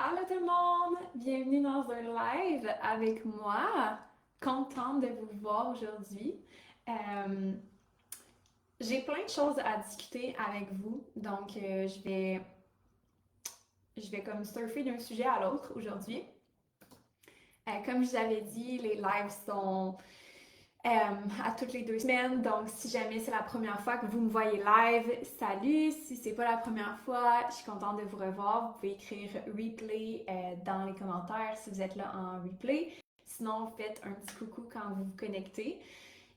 Allô tout le monde! Bienvenue dans un live avec moi. Contente de vous voir aujourd'hui. Euh, j'ai plein de choses à discuter avec vous, donc je vais comme surfer d'un sujet à l'autre aujourd'hui. Comme je vous avais dit, les lives sont à toutes les 2 semaines. Donc, si jamais c'est la première fois que vous me voyez live, salut! Si c'est pas la première fois, je suis contente de vous revoir. Vous pouvez écrire replay dans les commentaires si vous êtes là en replay. Sinon, faites un petit coucou quand vous vous connectez.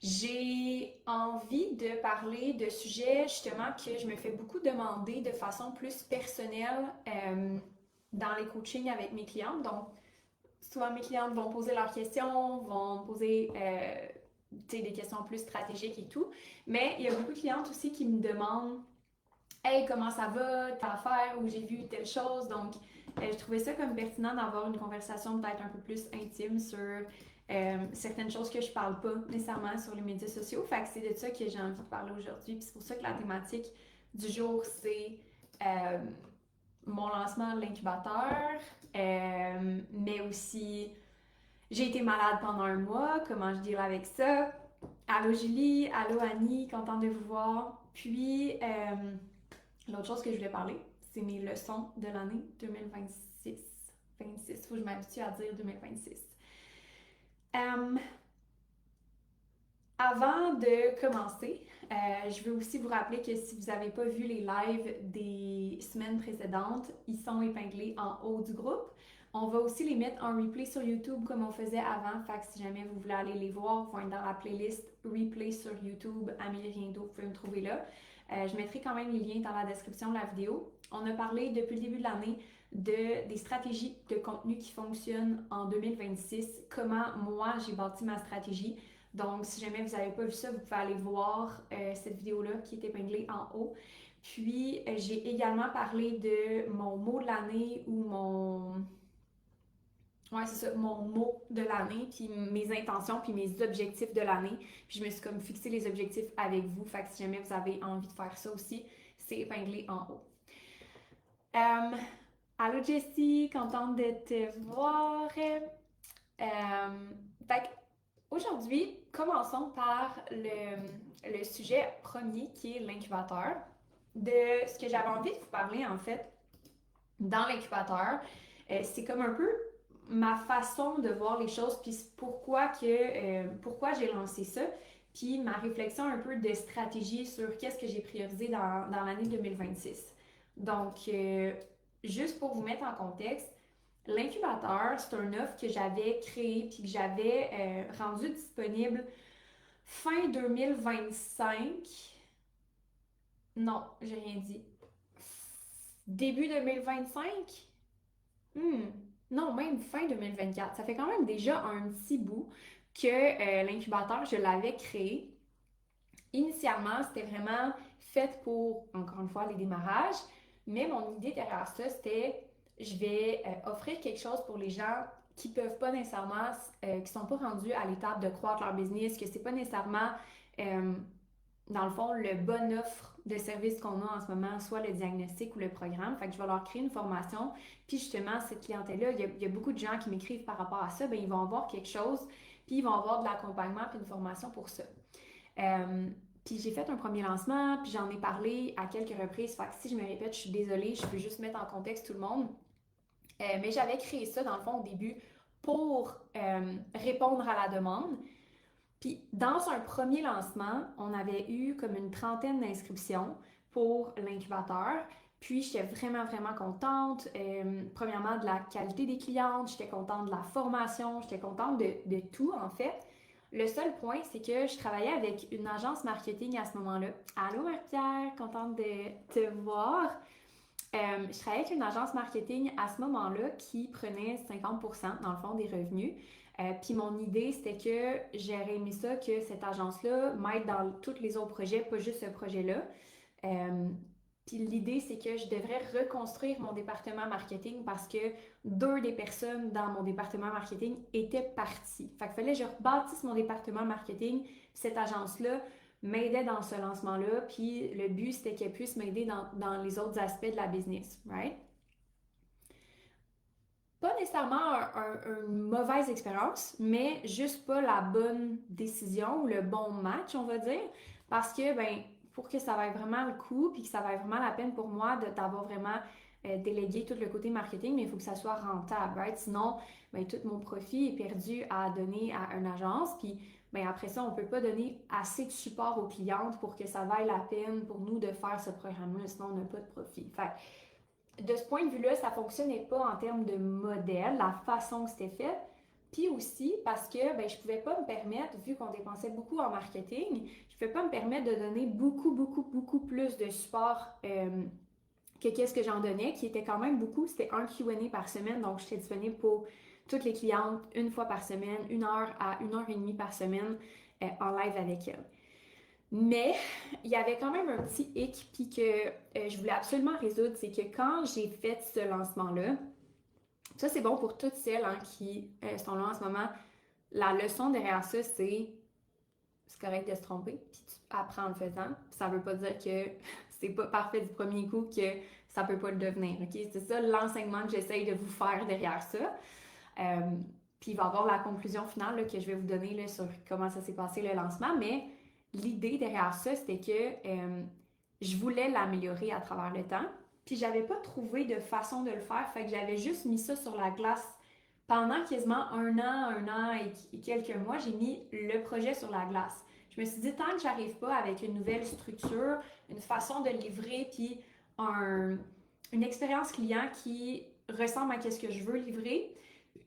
J'ai envie de parler de sujets justement que je me fais beaucoup demander de façon plus personnelle dans les coachings avec mes clientes. Donc, souvent mes clientes vont poser leurs questions, vont poser des questions plus stratégiques et tout. Mais il y a beaucoup de clientes aussi qui me demandent Hey, comment ça va, telle affaire, ou j'ai vu telle chose. Donc, je trouvais ça comme pertinent d'avoir une conversation peut-être un peu plus intime sur certaines choses que je parle pas nécessairement sur les médias sociaux. Fait que c'est de ça que j'ai envie de parler aujourd'hui. Puis c'est pour ça que la thématique du jour, c'est euh, mon lancement de l'incubateur, mais aussi j'ai été malade pendant un mois, comment je deal avec ça. Allô Julie, allô Annie, contente de vous voir. Puis, l'autre chose que je voulais parler, c'est mes leçons de l'année 2026. 26, faut que je m'habitue à dire 2026. Euh, Avant de commencer, je veux aussi vous rappeler que si vous n'avez pas vu les lives des semaines précédentes, ils sont épinglés en haut du groupe. On va aussi les mettre en replay sur YouTube comme on faisait avant. Fait que si jamais vous voulez aller les voir, vous pouvez être dans la playlist replay sur YouTube, Amélie Riendo, vous pouvez me trouver là. Je mettrai quand même les liens dans la description de la vidéo. On a parlé depuis le début de l'année des stratégies de contenu qui fonctionnent en 2026, comment moi j'ai bâti ma stratégie. Donc, si jamais vous n'avez pas vu ça, vous pouvez aller voir cette vidéo-là qui est épinglée en haut. Puis, j'ai également parlé de mon mot de l'année ou mon... Ouais, c'est ça, mon mot de l'année, puis mes intentions, puis mes objectifs de l'année. Puis, je me suis comme fixé les objectifs avec vous. Fait que si jamais vous avez envie de faire ça aussi, c'est épinglé en haut. Euh, Allô Jessie, contente de te voir. Fait que aujourd'hui, commençons par le sujet premier qui est l'incubateur. De ce que j'avais envie de vous parler en fait dans l'incubateur, c'est comme un peu ma façon de voir les choses, puis pourquoi j'ai lancé ça, puis ma réflexion un peu de stratégie sur qu'est-ce que j'ai priorisé dans l'année 2026. Donc, juste pour vous mettre en contexte, l'incubateur, c'est un offre que j'avais créé puis que j'avais rendu disponible fin 2025. Non, j'ai rien dit. Début 2025? Hmm. Non, même fin 2024. Ça fait quand même déjà un petit bout que l'incubateur, je l'avais créé. Initialement, c'était vraiment fait pour, encore une fois, les démarrages, mais mon idée derrière ça, c'était je vais offrir quelque chose pour les gens qui peuvent pas nécessairement, qui sont pas rendus à l'étape de croître leur business, que c'est pas nécessairement, euh, dans le fond, le bon offre de service qu'on a en ce moment, soit le diagnostic ou le programme. Fait que je vais leur créer une formation. Puis justement, cette clientèle-là, il y a beaucoup de gens qui m'écrivent par rapport à ça, ben ils vont avoir quelque chose, puis ils vont avoir de l'accompagnement puis une formation pour ça. Euh, puis j'ai fait un premier lancement, puis j'en ai parlé à quelques reprises. Fait que si je me répète, je suis désolée, je veux juste mettre en contexte tout le monde. Mais j'avais créé ça, dans le fond, au début, pour répondre à la demande. Puis dans un premier lancement, on avait eu comme une trentaine d'inscriptions pour l'incubateur. Puis j'étais vraiment, vraiment contente. Premièrement, de la qualité des clientes, j'étais contente de la formation, j'étais contente de tout en fait. Le seul point, c'est que je travaillais avec une agence marketing à ce moment-là. Allô Marie-Pierre, contente de te voir. Je travaillais avec une agence marketing à ce moment-là qui prenait 50% dans le fond des revenus. Puis mon idée, c'était que j'aurais aimé ça, que cette agence-là m'aide dans tous les autres projets, pas juste ce projet-là. Euh, puis l'idée, c'est que je devrais reconstruire mon département marketing parce que deux des personnes dans mon département marketing étaient parties. Fait qu'il fallait que je rebâtisse mon département marketing. Cette agence-là m'aidait dans ce lancement-là. Puis le but, c'était qu'elle puisse m'aider dans les autres aspects de la business, right? pas nécessairement une mauvaise expérience, mais juste pas la bonne décision ou le bon match, on va dire. Parce que, ben, pour que ça vaille vraiment le coup, puis que ça vaille vraiment la peine pour moi d'avoir vraiment délégué tout le côté marketing, mais il faut que ça soit rentable, right? Sinon, ben, tout mon profit est perdu à donner à une agence, puis ben, après ça, on peut pas donner assez de support aux clientes pour que ça vaille la peine pour nous de faire ce programme-là, sinon on n'a pas de profit. Fait de ce point de vue-là, ça ne fonctionnait pas en termes de modèle, la façon que c'était fait. Puis aussi parce que ben, je ne pouvais pas me permettre, vu qu'on dépensait beaucoup en marketing, je ne pouvais pas me permettre de donner beaucoup plus de support que qu'est-ce que j'en donnais, qui était quand même beaucoup. C'était un Q&A par semaine, donc j'étais disponible pour toutes les clientes une fois par semaine, 1 heure à 1 heure et demie par semaine en live avec elles. Mais il y avait quand même un petit hic puis que je voulais absolument résoudre, c'est que quand j'ai fait ce lancement-là, ça c'est bon pour toutes celles qui sont là en ce moment, la leçon derrière ça, c'est correct de se tromper, puis tu apprends en le faisant. Ça veut pas dire que c'est pas parfait du premier coup que ça peut pas le devenir, ok? C'est ça l'enseignement que j'essaye de vous faire derrière ça. Euh, puis il va y avoir la conclusion finale là, que je vais vous donner là, sur comment ça s'est passé le lancement, mais l'idée derrière ça, c'était que je voulais l'améliorer à travers le temps, puis j'avais pas trouvé de façon de le faire, fait que j'avais juste mis ça sur la glace pendant quasiment un an et quelques mois, j'ai mis le projet sur la glace. Je me suis dit, tant que j'arrive pas avec une nouvelle structure, une façon de livrer, puis une expérience client qui ressemble à ce que je veux livrer,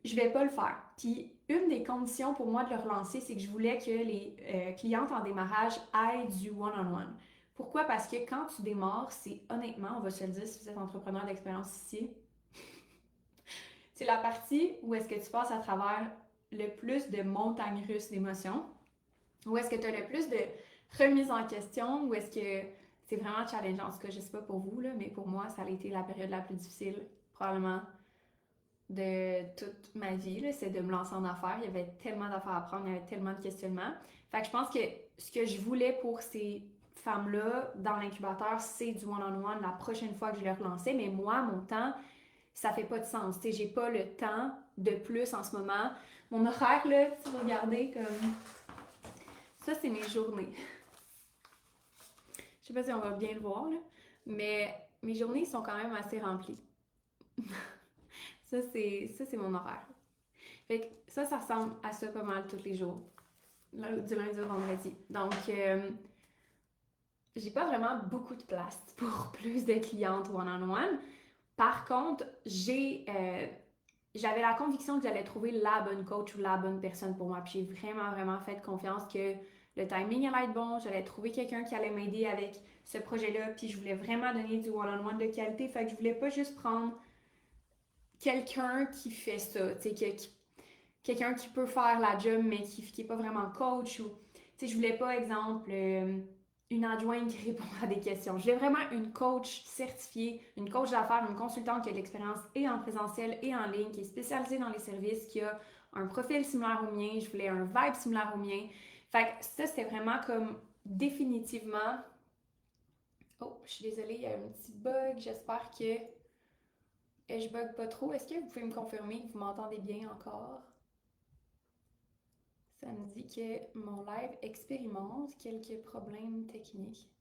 je vais pas le faire. Puis une des conditions pour moi de le relancer, c'est que je voulais que les clientes en démarrage aient du one-on-one. Pourquoi? Parce que quand tu démarres, c'est honnêtement, on va se le dire si vous êtes entrepreneur d'expérience ici, c'est la partie où est-ce que tu passes à travers le plus de montagnes russes d'émotions, où est-ce que tu as le plus de remise en question, où est-ce que c'est vraiment challengeant. En tout cas, je sais pas pour vous, là, mais pour moi, ça a été la période la plus difficile, probablement de toute ma vie, là, c'est de me lancer en affaires. Il y avait tellement d'affaires à prendre, il y avait tellement de questionnements. Fait que je pense que ce que je voulais pour ces femmes-là dans l'incubateur, c'est du one-on-one la prochaine fois que je les relançais. Mais moi, mon temps, ça fait pas de sens. T'sais, j'ai pas le temps de plus en ce moment. Mon horaire, là, si vous regardez comme... Ça, c'est mes journées. Je sais pas si on va bien le voir, là, mais mes journées sont quand même assez remplies. Ça, c'est mon horaire. Fait que ça ressemble à ça pas mal tous les jours, du lundi au vendredi. Donc, j'ai pas vraiment beaucoup de place pour plus de clientes one-on-one. Par contre, j'avais la conviction que j'allais trouver la bonne coach ou la bonne personne pour moi. Puis j'ai vraiment fait confiance que le timing allait être bon. J'allais trouver quelqu'un qui allait m'aider avec ce projet-là. Puis je voulais vraiment donner du one-on-one de qualité. Fait que je voulais pas juste prendre quelqu'un qui fait ça, tu sais, quelqu'un qui peut faire la job, mais qui est pas vraiment coach. Ou, tu sais, je voulais pas, exemple, une adjointe qui répond à des questions. Je voulais vraiment une coach certifiée, une coach d'affaires, une consultante qui a de l'expérience et en présentiel et en ligne, qui est spécialisée dans les services, qui a un profil similaire au mien. Je voulais un vibe similaire au mien. Fait que ça, c'était vraiment comme définitivement... Oh, je suis désolée, il y a un petit bug. J'espère que je bug pas trop. Est-ce que vous pouvez me confirmer que vous m'entendez bien encore? Ça me dit que mon live expérimente quelques problèmes techniques.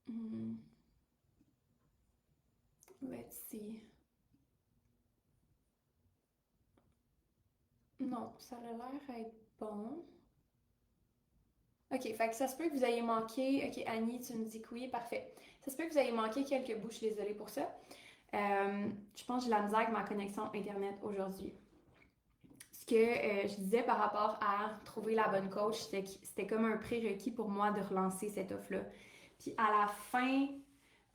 Hmm. Let's see. Non, ça a l'air être bon. Ok, fait que ça se peut que vous ayez manqué. Ok, Annie, tu me dis que oui, parfait. Ça se peut que vous ayez manqué quelques bouts, je suis désolée pour ça. Je pense que j'ai la misère avec ma connexion Internet aujourd'hui. Ce que je disais par rapport à trouver la bonne coach, c'était comme un prérequis pour moi de relancer cette offre-là. Puis à la fin,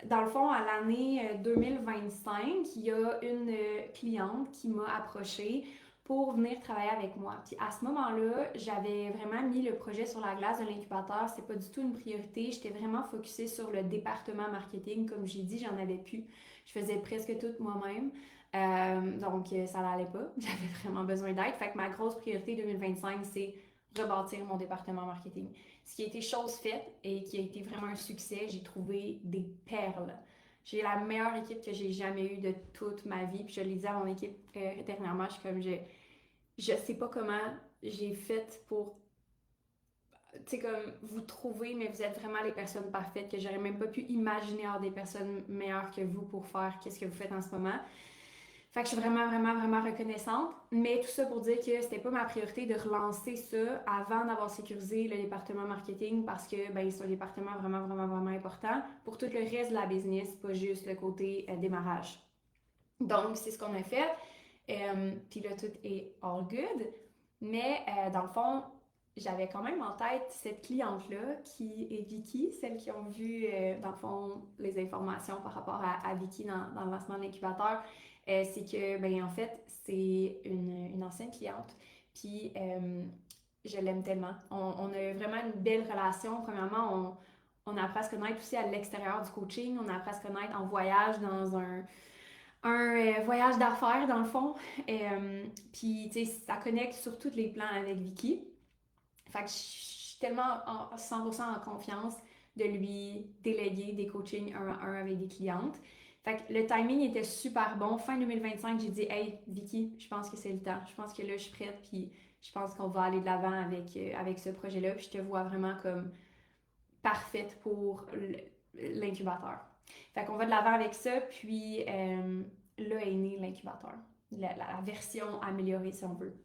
dans le fond, à l'année 2025, il y a une cliente qui m'a approchée pour venir travailler avec moi. Puis à ce moment-là, j'avais vraiment mis le projet sur la glace de l'incubateur. C'est pas du tout une priorité. J'étais vraiment focusée sur le département marketing. Comme j'ai dit, j'en avais plus. Je faisais presque tout moi-même. Donc, ça n'allait pas. J'avais vraiment besoin d'aide. Fait que ma grosse priorité 2025, c'est rebâtir mon département marketing. Ce qui a été chose faite et qui a été vraiment un succès, j'ai trouvé des perles. J'ai la meilleure équipe que j'ai jamais eue de toute ma vie. Puis je l'ai dit à mon équipe dernièrement, je suis comme, je sais pas comment j'ai fait pour, tu sais, comme vous trouver, mais vous êtes vraiment les personnes parfaites que j'aurais même pas pu imaginer avoir des personnes meilleures que vous pour faire qu'est-ce que vous faites en ce moment. Fait que je suis vraiment, vraiment, vraiment reconnaissante. Mais tout ça pour dire que c'était pas ma priorité de relancer ça avant d'avoir sécurisé le département marketing parce que ben, c'est un département vraiment, vraiment, vraiment important pour tout le reste de la business, pas juste le côté démarrage. Donc, c'est ce qu'on a fait. Puis là, tout est all good. Mais dans le fond, j'avais quand même en tête cette cliente-là qui est Vicky, celle qui ont vu, dans le fond, les informations par rapport à Vicky dans le lancement de l'incubateur. C'est que, ben, en fait, c'est une ancienne cliente. Puis, je l'aime tellement. On a vraiment une belle relation. Premièrement, on a appris à se connaître aussi à l'extérieur du coaching. On a appris à se connaître en voyage dans un voyage d'affaires, dans le fond. Puis, tu sais, ça connecte sur tous les plans avec Vicky. Fait que je suis tellement 100% en confiance de lui déléguer des coachings un à un avec des clientes. Fait que le timing était super bon. Fin 2025, j'ai dit, hey, Vicky, je pense que c'est le temps. Je pense que là, je suis prête, puis je pense qu'on va aller de l'avant avec ce projet-là. Puis je te vois vraiment comme parfaite pour l'incubateur. Fait qu'on va de l'avant avec ça, puis là est né l'incubateur, la version améliorée si on veut.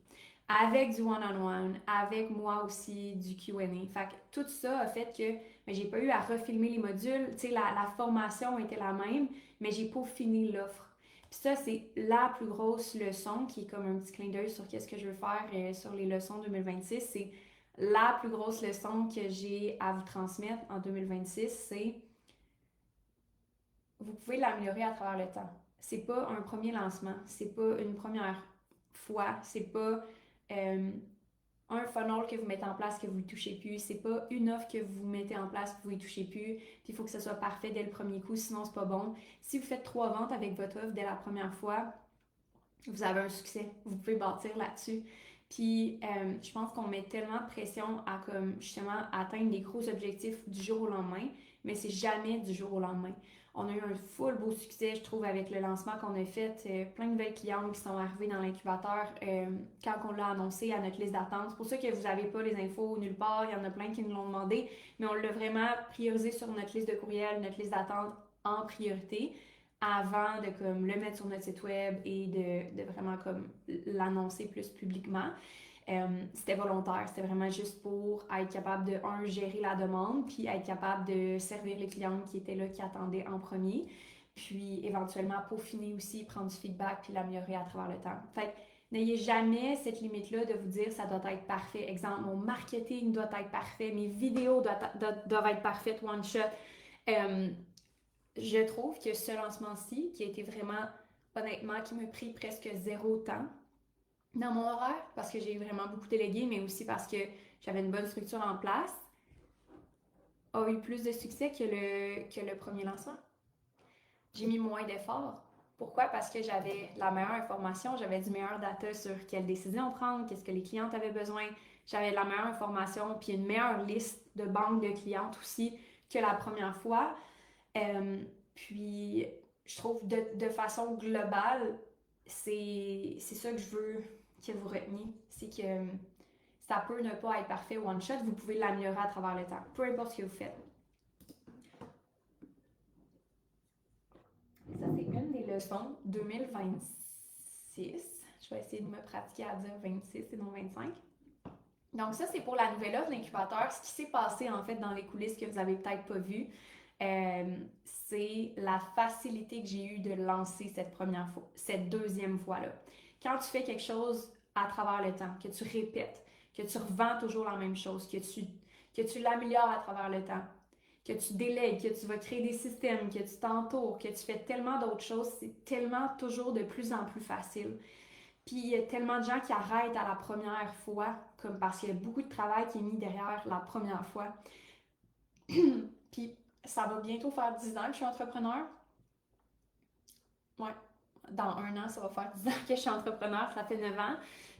Avec du one-on-one, avec moi aussi du Q&A. Fait que tout ça a fait que j'ai pas eu à refilmer les modules. Tu sais, la formation était la même, mais j'ai pas fini l'offre. Puis ça, c'est la plus grosse leçon qui est comme un petit clin d'œil sur qu'est-ce que je veux faire sur les leçons 2026. C'est la plus grosse leçon que j'ai à vous transmettre en 2026, c'est vous pouvez l'améliorer à travers le temps. C'est pas un premier lancement, c'est pas une première fois, c'est pas un funnel que vous mettez en place que vous ne touchez plus, c'est pas une offre que vous mettez en place que vous ne touchez plus, puis il faut que ce soit parfait dès le premier coup, sinon c'est pas bon. Si vous faites 3 ventes avec votre offre dès la première fois, vous avez un succès. Vous pouvez bâtir là-dessus. Puis, je pense qu'on met tellement de pression à comme justement atteindre des gros objectifs du jour au lendemain, mais c'est jamais du jour au lendemain. On a eu un full beau succès, je trouve, avec le lancement qu'on a fait. Plein de nouvelles clientes qui sont arrivées dans l'incubateur quand on l'a annoncé à notre liste d'attente. C'est pour ça que vous n'avez pas les infos nulle part. Il y en a plein qui nous l'ont demandé, mais on l'a vraiment priorisé sur notre liste de courriel, notre liste d'attente en priorité avant de comme le mettre sur notre site web et de vraiment comme l'annoncer plus publiquement. C'était volontaire, c'était vraiment juste pour être capable de, un, gérer la demande, puis être capable de servir les clientes qui étaient là, qui attendaient en premier, puis éventuellement peaufiner aussi, prendre du feedback, puis l'améliorer à travers le temps. Fait que n'ayez jamais cette limite-là de vous dire ça doit être parfait. Exemple, mon marketing doit être parfait, mes vidéos doivent être parfaites one shot. Je trouve que ce lancement-ci, qui a été vraiment, honnêtement, qui m'a pris presque zéro temps dans mon horaire, parce que j'ai vraiment beaucoup délégué, mais aussi parce que j'avais une bonne structure en place, a eu plus de succès que le premier lancement. J'ai mis moins d'efforts. Pourquoi? Parce que j'avais la meilleure information, j'avais du meilleur data sur quelles décisions prendre, qu'est-ce que les clientes avaient besoin. J'avais la meilleure information, puis une meilleure liste de banque de clientes aussi que la première fois. Puis, je trouve de façon globale, c'est ça que je veux que vous reteniez. C'est que ça peut ne pas être parfait one shot, vous pouvez l'améliorer à travers le temps, peu importe ce que vous faites. Ça, c'est une des leçons 2026. Je vais essayer de me pratiquer à dire 26 et non 25. Donc ça, c'est pour la nouvelle offre, l'incubateur. Ce qui s'est passé en fait dans les coulisses que vous avez peut-être pas vu, c'est la facilité que j'ai eue de lancer cette deuxième fois-là. Quand tu fais quelque chose à travers le temps, que tu répètes, que tu revends toujours la même chose, que tu l'améliores à travers le temps, que tu délègues, que tu vas créer des systèmes, que tu t'entoures, que tu fais tellement d'autres choses, c'est tellement toujours de plus en plus facile. Puis il y a tellement de gens qui arrêtent à la première fois, comme parce qu'il y a beaucoup de travail qui est mis derrière la première fois. Puis ça va bientôt faire 10 ans que je suis entrepreneur. Ouais, dans un an, ça va faire 10 ans que je suis entrepreneur, ça fait 9 ans.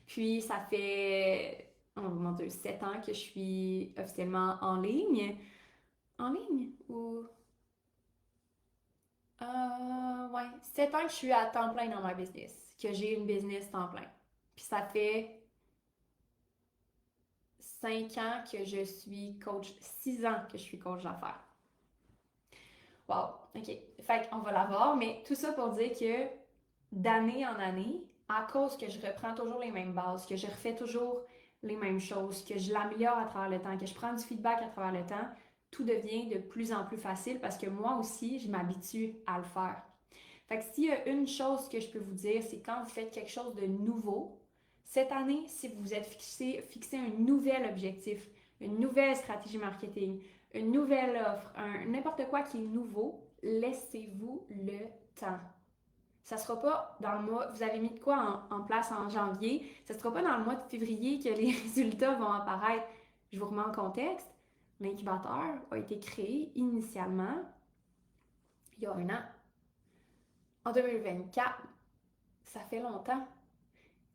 Puis ça fait, oh mon Dieu, 7 ans que je suis officiellement en ligne. En ligne ou Ouais, 7 ans que je suis à temps plein dans ma business, que j'ai une business temps plein. Puis ça fait 5 ans que je suis coach, 6 ans que je suis coach d'affaires. Wow, ok. Fait qu'on va la voir, mais tout ça pour dire que d'année en année, à cause que je reprends toujours les mêmes bases, que je refais toujours les mêmes choses, que je l'améliore à travers le temps, que je prends du feedback à travers le temps, tout devient de plus en plus facile parce que moi aussi, je m'habitue à le faire. Fait que s'il y a une chose que je peux vous dire, c'est quand vous faites quelque chose de nouveau, cette année, si vous vous êtes fixé un nouvel objectif, une nouvelle stratégie marketing, une nouvelle offre, n'importe quoi qui est nouveau, laissez-vous le temps. Ça sera pas dans le mois, vous avez mis de quoi en place en janvier, ça sera pas dans le mois de février que les résultats vont apparaître. Je vous remets en contexte. L'incubateur a été créé initialement il y a un an. En 2024, ça fait longtemps.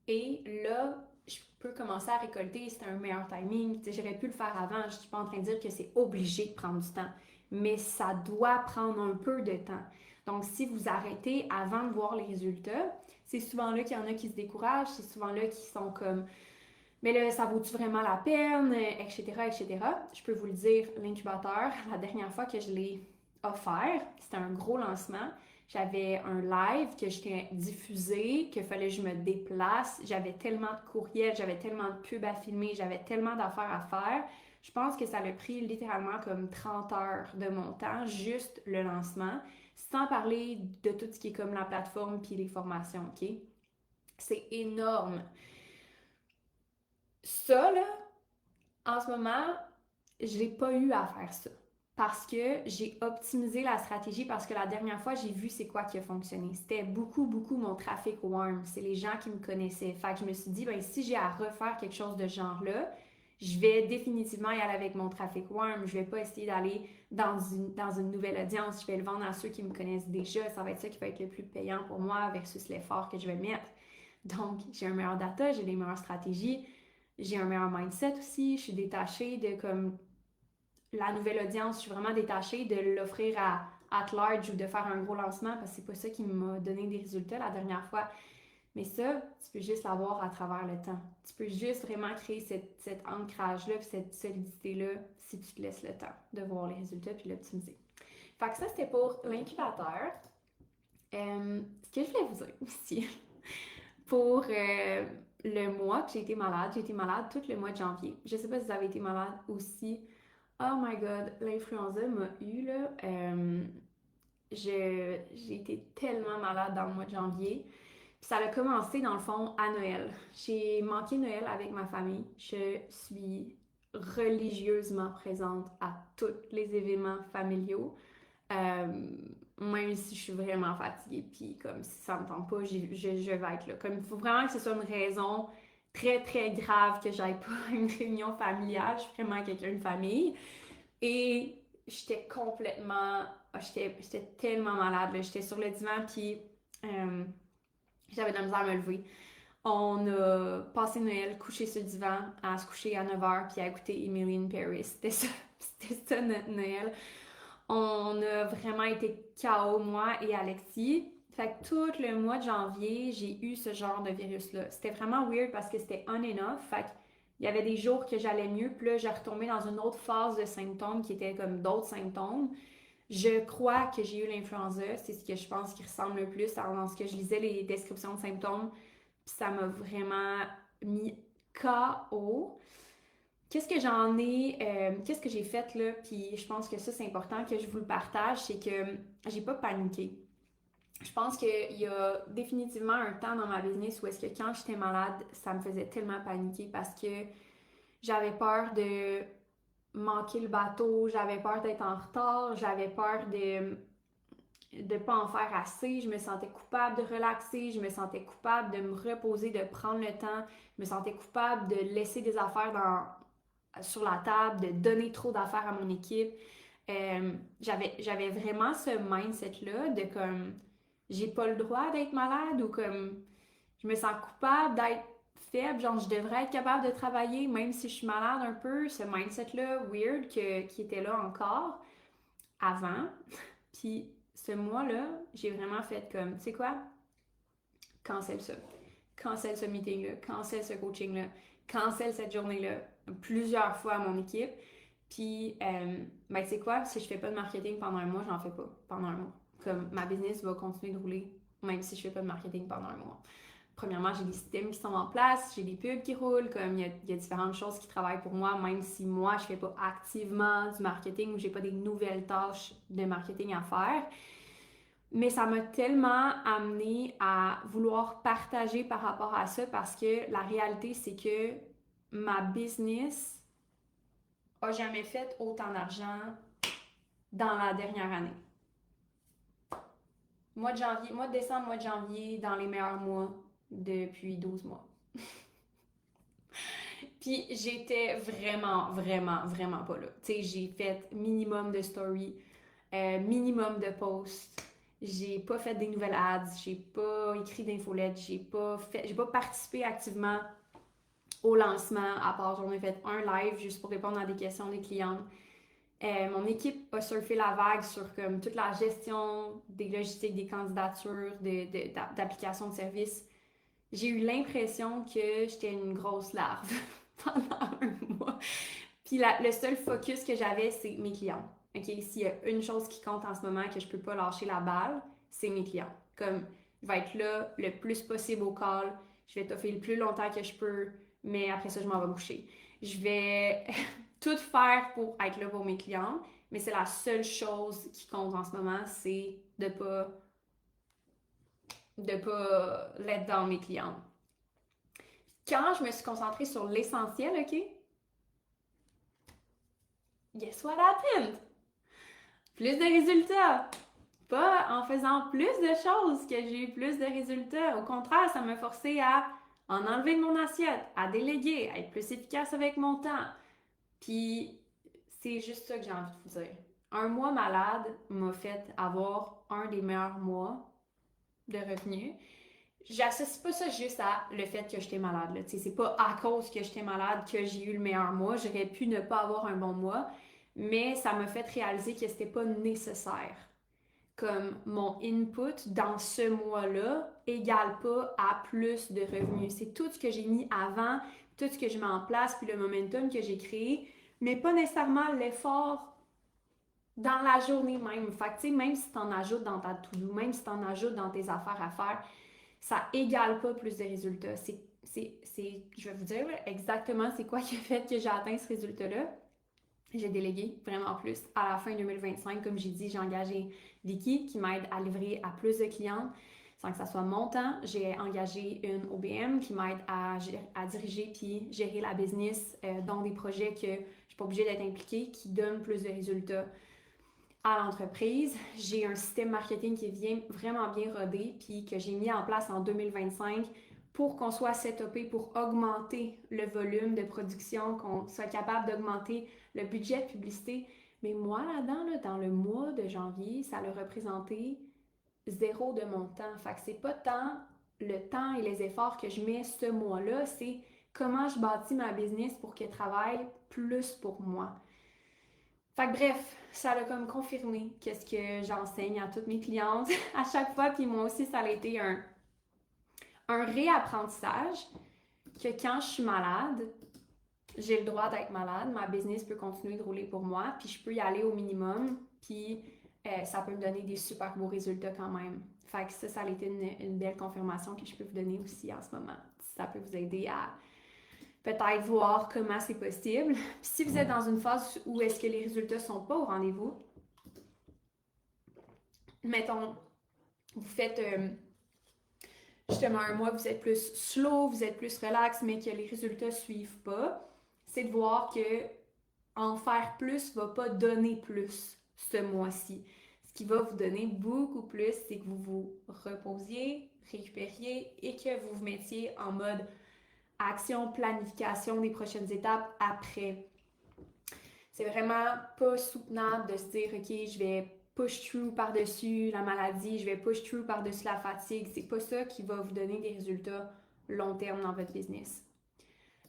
Et là, je peux commencer à récolter, c'est un meilleur timing. J'aurais pu le faire avant, je ne suis pas en train de dire que c'est obligé de prendre du temps, mais ça doit prendre un peu de temps. Donc, si vous arrêtez avant de voir les résultats, c'est souvent là qu'il y en a qui se découragent, c'est souvent là qui sont comme, mais là, ça vaut-tu vraiment la peine, etc., etc. Je peux vous le dire, l'incubateur, la dernière fois que je l'ai offert, c'était un gros lancement. J'avais un live que j'étais diffusé, qu'il fallait que je me déplace. J'avais tellement de courriels, j'avais tellement de pubs à filmer, j'avais tellement d'affaires à faire. Je pense que ça m'a pris littéralement comme 30 heures de mon temps, juste le lancement, sans parler de tout ce qui est comme la plateforme puis les formations, OK? C'est énorme. Ça, là, en ce moment, je n'ai pas eu à faire ça parce que j'ai optimisé la stratégie parce que la dernière fois, j'ai vu c'est quoi qui a fonctionné. C'était beaucoup, beaucoup mon trafic warm. C'est les gens qui me connaissaient. Fait que je me suis dit, ben, si j'ai à refaire quelque chose de ce genre-là, je vais définitivement y aller avec mon trafic warm. Je vais pas essayer d'aller dans une nouvelle audience. Je vais le vendre à ceux qui me connaissent déjà. Ça va être ça qui va être le plus payant pour moi versus l'effort que je vais mettre. Donc, j'ai un meilleur data, j'ai des meilleures stratégies, j'ai un meilleur mindset aussi. Je suis détachée de comme la nouvelle audience, je suis vraiment détachée de l'offrir à at large ou de faire un gros lancement parce que c'est pas ça qui m'a donné des résultats la dernière fois. Mais ça, tu peux juste l'avoir à travers le temps. Tu peux juste vraiment créer cet ancrage-là puis cette solidité-là si tu te laisses le temps de voir les résultats puis l'optimiser. Fait que ça, c'était pour l'incubateur. Ce que je voulais vous dire aussi, pour le mois que j'ai été malade tout le mois de janvier. Je sais pas si vous avez été malade aussi. Oh my god, l'influenza m'a eu là. J'ai été tellement malade dans le mois de janvier. Puis ça a commencé dans le fond à Noël. J'ai manqué Noël avec ma famille. Je suis religieusement présente à tous les événements familiaux. Euh, Même si je suis vraiment fatiguée, puis comme si ça me tente pas, je vais être là. Comme il faut vraiment que ce soit une raison très très grave que j'aille pas à une réunion familiale. Je suis vraiment quelqu'un de famille. Et j'étais complètement. J'étais tellement malade, là. J'étais sur le divan, puis j'avais de la misère à me lever. On a passé Noël couché sur le divan, à se coucher à 9 h, puis à écouter Emily in Paris. C'était ça notre Noël. On a vraiment été KO, moi et Alexis. Fait que tout le mois de janvier, j'ai eu ce genre de virus-là. C'était vraiment weird parce que c'était on and off. Fait il y avait des jours que j'allais mieux, puis là, j'ai retombé dans une autre phase de symptômes qui étaient comme d'autres symptômes. Je crois que j'ai eu l'influenza, c'est ce que je pense qui ressemble le plus dans ce que je lisais les descriptions de symptômes, puis ça m'a vraiment mis KO. Qu'est-ce que j'ai fait là, puis je pense que ça c'est important que je vous le partage, c'est que j'ai pas paniqué. Je pense qu'il y a définitivement un temps dans ma business où est-ce que quand j'étais malade, ça me faisait tellement paniquer parce que j'avais peur de manquer le bateau, j'avais peur d'être en retard, j'avais peur de pas en faire assez, je me sentais coupable de relaxer, je me sentais coupable de me reposer, de prendre le temps, je me sentais coupable de laisser des affaires sur la table, de donner trop d'affaires à mon équipe. J'avais vraiment ce mindset-là de comme j'ai pas le droit d'être malade ou comme je me sens coupable d'être faible, genre je devrais être capable de travailler même si je suis malade un peu, ce mindset-là weird qui était là encore avant. Puis ce mois-là, j'ai vraiment fait comme, tu sais quoi? Cancel ça. Cancel ce meeting-là. Cancel ce coaching-là. Cancel cette journée-là. Plusieurs fois à mon équipe. Puis, ben, tu sais quoi? Si je fais pas de marketing pendant un mois, j'en fais pas pendant un mois. Comme ma business va continuer de rouler, même si je fais pas de marketing pendant un mois. Premièrement, j'ai des systèmes qui sont en place, j'ai des pubs qui roulent, comme il y a différentes choses qui travaillent pour moi, même si moi, je fais pas activement du marketing ou j'ai pas des nouvelles tâches de marketing à faire. Mais ça m'a tellement amené à vouloir partager par rapport à ça parce que la réalité, c'est que ma business a jamais fait autant d'argent dans la dernière année. Mois de janvier, mois de décembre, mois de janvier, dans les meilleurs mois depuis 12 mois. Puis j'étais vraiment, vraiment, vraiment pas là. Tu sais, j'ai fait minimum de stories, minimum de posts. J'ai pas fait des nouvelles ads, j'ai pas écrit d'infolettes, j'ai pas participé activement au lancement, à part j'en ai fait un live juste pour répondre à des questions des clients. Mon équipe a surfé la vague sur comme toute la gestion des logistiques, des candidatures, d'applications de services. J'ai eu l'impression que j'étais une grosse larve pendant un mois. Puis le seul focus que j'avais, c'est mes clients. OK, s'il y a une chose qui compte en ce moment que je peux pas lâcher la balle, c'est mes clients. Comme, je vais être là le plus possible au call, je vais t'offrir le plus longtemps que je peux, mais après ça, je m'en vais me coucher. Je vais tout faire pour être là pour mes clients, mais c'est la seule chose qui compte en ce moment, c'est de pas let down mes clients. Quand je me suis concentrée sur l'essentiel, OK? Guess what happened? Plus de résultats! Pas en faisant plus de choses que j'ai eu plus de résultats. Au contraire, ça m'a forcé à en enlever de mon assiette, à déléguer, à être plus efficace avec mon temps. Puis, c'est juste ça que j'ai envie de vous dire. Un mois malade m'a fait avoir un des meilleurs mois de revenus. J'associe pas ça juste à le fait que j'étais malade. Là. C'est pas à cause que j'étais malade que j'ai eu le meilleur mois. J'aurais pu ne pas avoir un bon mois, mais ça m'a fait réaliser que c'était pas nécessaire. Comme mon input dans ce mois-là égale pas à plus de revenus. C'est tout ce que j'ai mis avant, tout ce que je mets en place, puis le momentum que j'ai créé, mais pas nécessairement l'effort dans la journée même. Fait que, tu sais, même si tu en ajoutes dans ta to-do, même si tu en ajoutes dans tes affaires à faire, ça égale pas plus de résultats. Je vais vous dire exactement c'est quoi qui a fait que j'ai atteint ce résultat-là. J'ai délégué vraiment plus. À la fin 2025, comme j'ai dit, j'ai engagé Vicky qui m'aide à livrer à plus de clientes sans que ça soit mon temps. J'ai engagé une OBM qui m'aide à diriger puis gérer la business dans des projets que je ne suis pas obligée d'être impliquée, qui donnent plus de résultats à l'entreprise. J'ai un système marketing qui vient vraiment bien rodé puis que j'ai mis en place en 2025 pour qu'on soit setupé pour augmenter le volume de production, qu'on soit capable d'augmenter le budget de publicité. Mais moi, là-dedans, là, dans le mois de janvier, ça a représenté zéro de mon temps. Fait que c'est pas tant le temps et les efforts que je mets ce mois-là, c'est comment je bâtis ma business pour qu'elle travaille plus pour moi. Fait que bref, ça a comme confirmé qu'est-ce que j'enseigne à toutes mes clientes à chaque fois. Puis moi aussi, ça a été un réapprentissage que quand je suis malade, j'ai le droit d'être malade, ma business peut continuer de rouler pour moi, puis je peux y aller au minimum, puis ça peut me donner des super beaux résultats quand même. Fait que ça a été une belle confirmation que je peux vous donner aussi en ce moment. Ça peut vous aider à peut-être voir comment c'est possible. Puis si vous êtes dans une phase où est-ce que les résultats ne sont pas au rendez-vous, mettons, vous faites justement un mois, vous êtes plus slow, vous êtes plus relax, mais que les résultats ne suivent pas, c'est de voir que en faire plus ne va pas donner plus ce mois-ci. Ce qui va vous donner beaucoup plus, c'est que vous vous reposiez, récupériez et que vous vous mettiez en mode action, planification des prochaines étapes après. C'est vraiment pas soutenable de se dire, OK, je vais push through par-dessus la maladie, je vais push through par-dessus la fatigue. C'est pas ça qui va vous donner des résultats long terme dans votre business.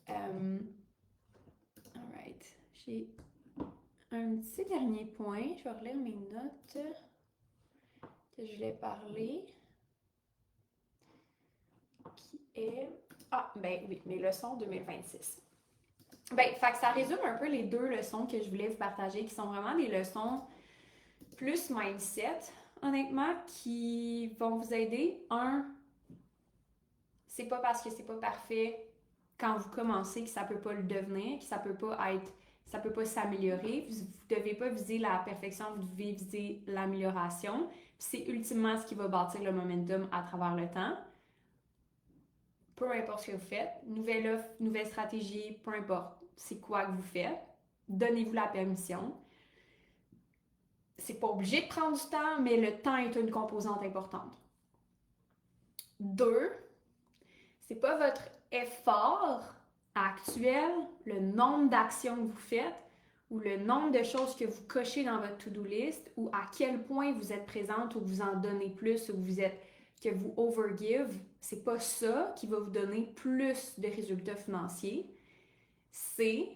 Alright. J'ai un petit dernier point. Je vais relire mes notes. que je voulais parler, qui est... Ah, ben oui, mes leçons 2026. Ben, fait que ça résume un peu les deux leçons que je voulais vous partager, qui sont vraiment des leçons plus mindset, honnêtement, qui vont vous aider. Un, c'est pas parce que c'est pas parfait quand vous commencez que ça peut pas le devenir, que ça peut pas être, ça peut pas s'améliorer. Vous devez pas viser la perfection, vous devez viser l'amélioration. C'est ultimement ce qui va bâtir le momentum à travers le temps. Peu importe ce que vous faites, nouvelle offre, nouvelle stratégie, peu importe c'est quoi que vous faites, donnez-vous la permission. C'est pas obligé de prendre du temps, mais le temps est une composante importante. Deux, c'est pas votre effort actuel, le nombre d'actions que vous faites ou le nombre de choses que vous cochez dans votre to-do list ou à quel point vous êtes présente ou vous en donnez plus ou que vous overgive, c'est pas ça qui va vous donner plus de résultats financiers. C'est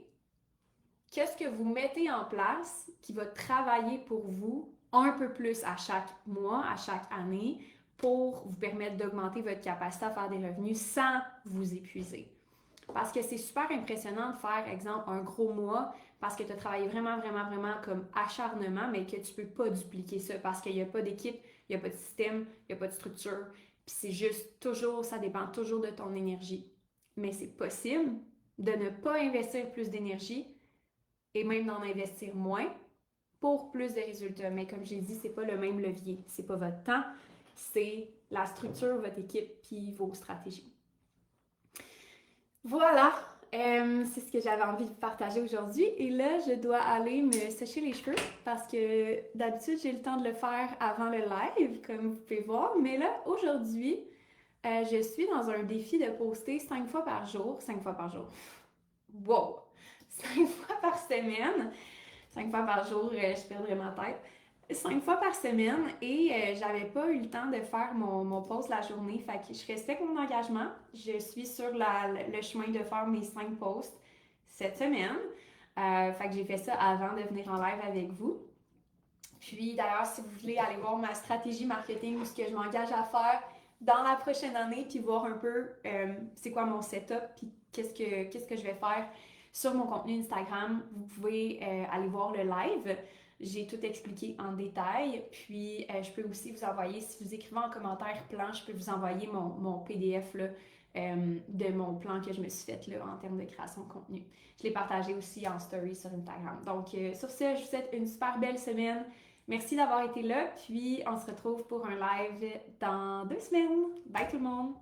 qu'est-ce que vous mettez en place qui va travailler pour vous un peu plus à chaque mois, à chaque année, pour vous permettre d'augmenter votre capacité à faire des revenus sans vous épuiser. Parce que c'est super impressionnant de faire, exemple, un gros mois parce que tu as travaillé vraiment, vraiment, vraiment comme acharnement, mais que tu ne peux pas dupliquer ça parce qu'il n'y a pas d'équipe, il n'y a pas de système, il n'y a pas de structure. Puis c'est juste toujours, ça dépend toujours de ton énergie. Mais c'est possible de ne pas investir plus d'énergie et même d'en investir moins pour plus de résultats. Mais comme j'ai dit, c'est pas le même levier. C'est pas votre temps, c'est la structure, votre équipe, puis vos stratégies. Voilà, c'est ce que j'avais envie de partager aujourd'hui. Et là, je dois aller me sécher les cheveux parce que d'habitude, j'ai le temps de le faire avant le live, comme vous pouvez voir. Mais là, aujourd'hui, je suis dans un défi de poster 5 fois par jour. 5 fois par jour. Wow! 5 fois par semaine. 5 fois par jour, je perdrais ma tête. 5 fois par semaine et j'avais pas eu le temps de faire mon post la journée. Fait que je respecte mon engagement. Je suis sur le chemin de faire mes 5 posts cette semaine. Fait que j'ai fait ça avant de venir en live avec vous. Puis d'ailleurs, si vous voulez aller voir ma stratégie marketing ou ce que je m'engage à faire dans la prochaine année, puis voir un peu c'est quoi mon setup, puis qu'est-ce que je vais faire sur mon contenu Instagram, vous pouvez aller voir le live. J'ai tout expliqué en détail. Puis je peux aussi vous envoyer, si vous écrivez en commentaire plan, je peux vous envoyer mon PDF là, de mon plan que je me suis fait là, en termes de création de contenu. Je l'ai partagé aussi en story sur Instagram. Donc sur ce, je vous souhaite une super belle semaine. Merci d'avoir été là, puis on se retrouve pour un live dans 2 semaines. Bye tout le monde!